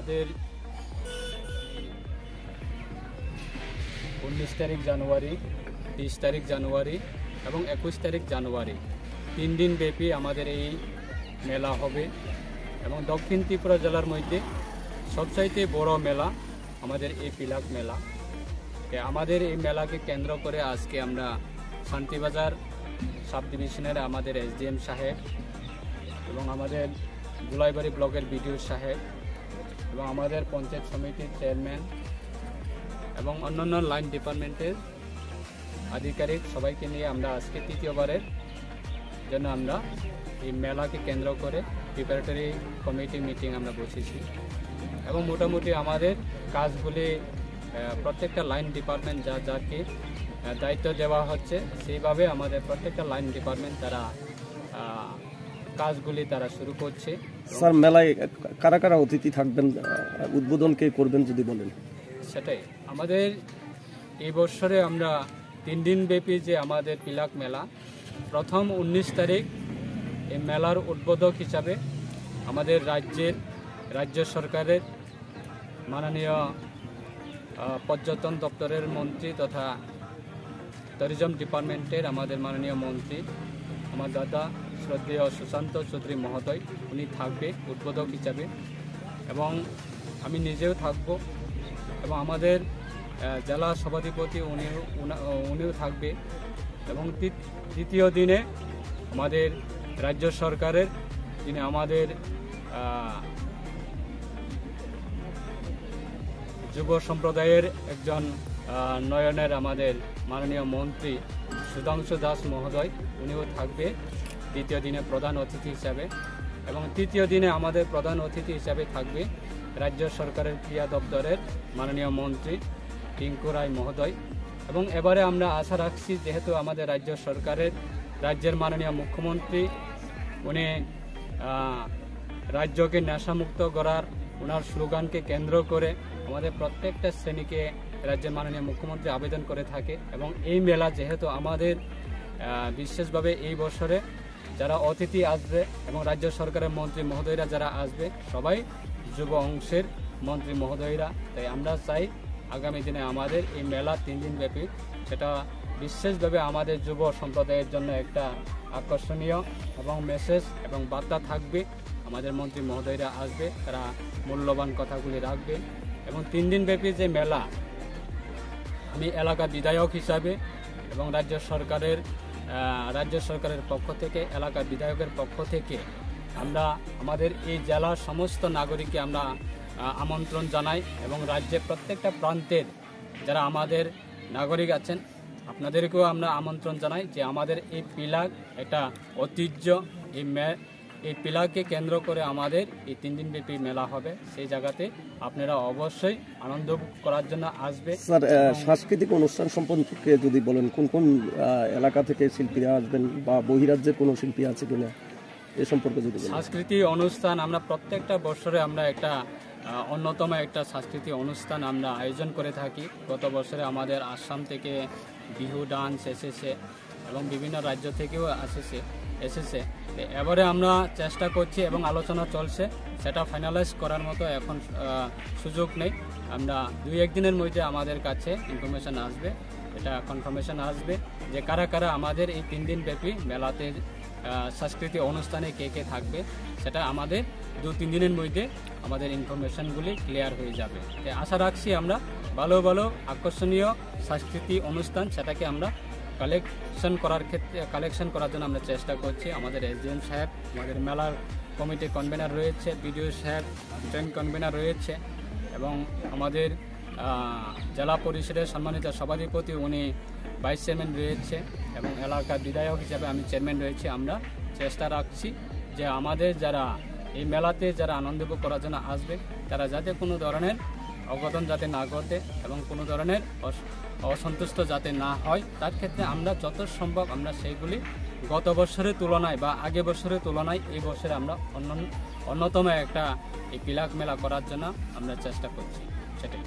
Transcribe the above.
আমাদের 19 তারিখ জানুয়ারি, 30 তারিখ জানুয়ারি এবং 21 তারিখ জানুয়ারি 3 দিন ব্যাপী আমাদের এই মেলা হবে এবং দক্ষিণ ত্রিপুরা জেলার মধ্যে সবচাইতে বড় মেলা আমাদের এই পিলাক মেলা। আমাদের এই মেলাকে কেন্দ্র করে আজকে আমরা শান্তিবাজার সাব ডিভিশনের আমাদের এসডিএম সাহেব এবং আমাদের গুলাইবাড়ি ব্লকের বিডিও সাহেব এবং আমাদের পঞ্চায়েত সমিতির চেয়ারম্যান এবং অন্যান্য লাইন ডিপার্টমেন্টের আধিকারিক সবাইকে নিয়ে আমরা আজকে তৃতীয়বারের জন্য আমরা এই মেলাকে কেন্দ্র করে প্রিপারেটরি কমিটি মিটিং আমরা বসেছি এবং মোটামুটি আমাদের কাজগুলি প্রত্যেকটা লাইন ডিপার্টমেন্ট যাকে দায়িত্ব দেওয়া হচ্ছে সেইভাবে আমাদের প্রত্যেকটা লাইন ডিপার্টমেন্ট তারা কাজগুলি তারা শুরু করছে। স্যার, মেলায় কারা কারা অতিথি থাকবেন, উদ্বোধন কে করবেন যদি বলেন? সেটাই আমাদের এই বছরে আমরা 3 দিন ব্যাপী যে আমাদের পিলাক মেলা, প্রথম 19 তারিখ এই মেলার উদ্বোধক হিসাবে আমাদের রাজ্য সরকারের মাননীয় পর্যটন দপ্তরের মন্ত্রী তথা ট্যুরিজম ডিপার্টমেন্টের আমাদের মাননীয় মন্ত্রী আমার দাদা শ্রদ্ধেয় সুশান্ত চৌধুরী মহোদয় উনি থাকবে উদ্বোধক হিসাবে এবং আমি নিজেও থাকব এবং আমাদের জেলা সভাধিপতি উনিও থাকবে এবং দ্বিতীয় দিনে আমাদের রাজ্য সরকারের যিনি আমাদের যুব সম্প্রদায়ের একজন নয়নের আমাদের মাননীয় মন্ত্রী সুধাংশু দাস মহোদয় উনিও থাকবে দ্বিতীয় দিনে প্রধান অতিথি হিসাবে এবং তৃতীয় দিনে আমাদের প্রধান অতিথি হিসাবে থাকবে রাজ্য সরকারের ক্রীড়া দপ্তরের মাননীয় মন্ত্রী টিঙ্কু রায় মহোদয়। এবং এবারে আমরা আশা রাখছি যেহেতু আমাদের রাজ্যের মাননীয় মুখ্যমন্ত্রী উনি রাজ্যকে নেশামুক্ত করার ওনার স্লোগানকে কেন্দ্র করে আমাদের প্রত্যেকটা শ্রেণীকে রাজ্যের মাননীয় মুখ্যমন্ত্রী আবেদন করে থাকে এবং এই মেলা যেহেতু আমাদের বিশেষভাবে এই বছরে যারা অতিথি আসবে এবং রাজ্য সরকারের মন্ত্রী মহোদয়রা যারা আসবে সবাই যুব অংশের মন্ত্রী মহোদয়রা, তাই আমরা চাই আগামী দিনে আমাদের এই মেলা 3 দিন ব্যাপী সেটা বিশেষভাবে আমাদের যুব সম্প্রদায়ের জন্য একটা আকর্ষণীয় এবং মেসেজ এবং বার্তা থাকবে। আমাদের মন্ত্রী মহোদয়রা আসবে, তারা মূল্যবান কথাগুলি রাখবে এবং 3 দিন ব্যাপী যে মেলা আমি এলাকা বিধায়ক হিসাবে এবং রাজ্য সরকারের পক্ষ থেকে এলাকা বিধায়কের পক্ষ থেকে আমরা আমাদের এই জেলার সমস্ত নাগরিককে আমরা আমন্ত্রণ জানাই এবং রাজ্যের প্রত্যেকটা প্রান্তের যারা আমাদের নাগরিক আছেন আপনাদেরকেও আমরা আমন্ত্রণ জানাই যে আমাদের এই পিলাক একটা ঐতিহ্য, এই পিলাককে কেন্দ্র করে আমাদের এই 3 দিন ব্যাপী মেলা হবে, সেই জায়গাতে আপনারা অবশ্যই আনন্দ করার জন্য আসবে। স্যার, সাংস্কৃতিক অনুষ্ঠান সম্পর্কে যদি বলেন, কোন কোন এলাকা থেকে শিল্পীরা আসবেন বা বহিরাজ্যের কোনো শিল্পী আছে কিনা এ সম্পর্কে যদি বলেন। সাংস্কৃতিক অনুষ্ঠান আমরা প্রত্যেকটা বছরে আমরা একটা অন্যতম একটা সাংস্কৃতিক অনুষ্ঠান আমরা আয়োজন করে থাকি। গত বছরে আমাদের আসাম থেকে বিহু ডান্স এসেছে এবং বিভিন্ন রাজ্য থেকেও এসেছে। এবারে আমরা চেষ্টা করছি এবং আলোচনা চলছে, সেটা ফাইনালাইজ করার মতো এখন সুযোগ নেই। আমরা 2-1 দিনের মধ্যে আমাদের কাছে ইনফরমেশন আসবে, এটা কনফার্মেশন আসবে যে কারা কারা আমাদের এই 3 দিন ব্যাপী মেলাতে সাংস্কৃতিক অনুষ্ঠানে কে থাকবে, সেটা আমাদের 2-3 দিনের মধ্যে আমাদের ইনফরমেশনগুলি ক্লিয়ার হয়ে যাবে। তাই আশা রাখছি আমরা ভালো আকর্ষণীয় সাংস্কৃতিক অনুষ্ঠান সেটাকে আমরা কালেকশন করার জন্য আমরা চেষ্টা করছি। আমাদের এসডিএম সাহেব, আমাদের মেলার কমিটি কনভেনার রয়েছে, বিডিও সাহেব জয়েন্ট কনভেনার রয়েছে এবং আমাদের জেলা পরিষদের সম্মানিত সভাধিপতি উনি ভাইস চেয়ারম্যান রয়েছে এবং এলাকার বিধায়ক হিসাবে আমি চেয়ারম্যান রয়েছে। আমরা চেষ্টা রাখছি যে আমাদের যারা এই মেলাতে যারা আনন্দ উপভোগ করার জন্য আসবে তারা যাতে কোনো ধরনের অঘটন যাতে না ঘটে এবং কোনো ধরনের অসন্তুষ্ট যাতে না হয়, তার ক্ষেত্রে আমরা যত সম্ভব আমরা সেইগুলি গত বছরের তুলনায় বা আগে বছরের তুলনায় এই বছরে আমরা অন্যতম একটা এই পিলাক মেলা করার জন্য আমরা চেষ্টা করছি, সেটাই।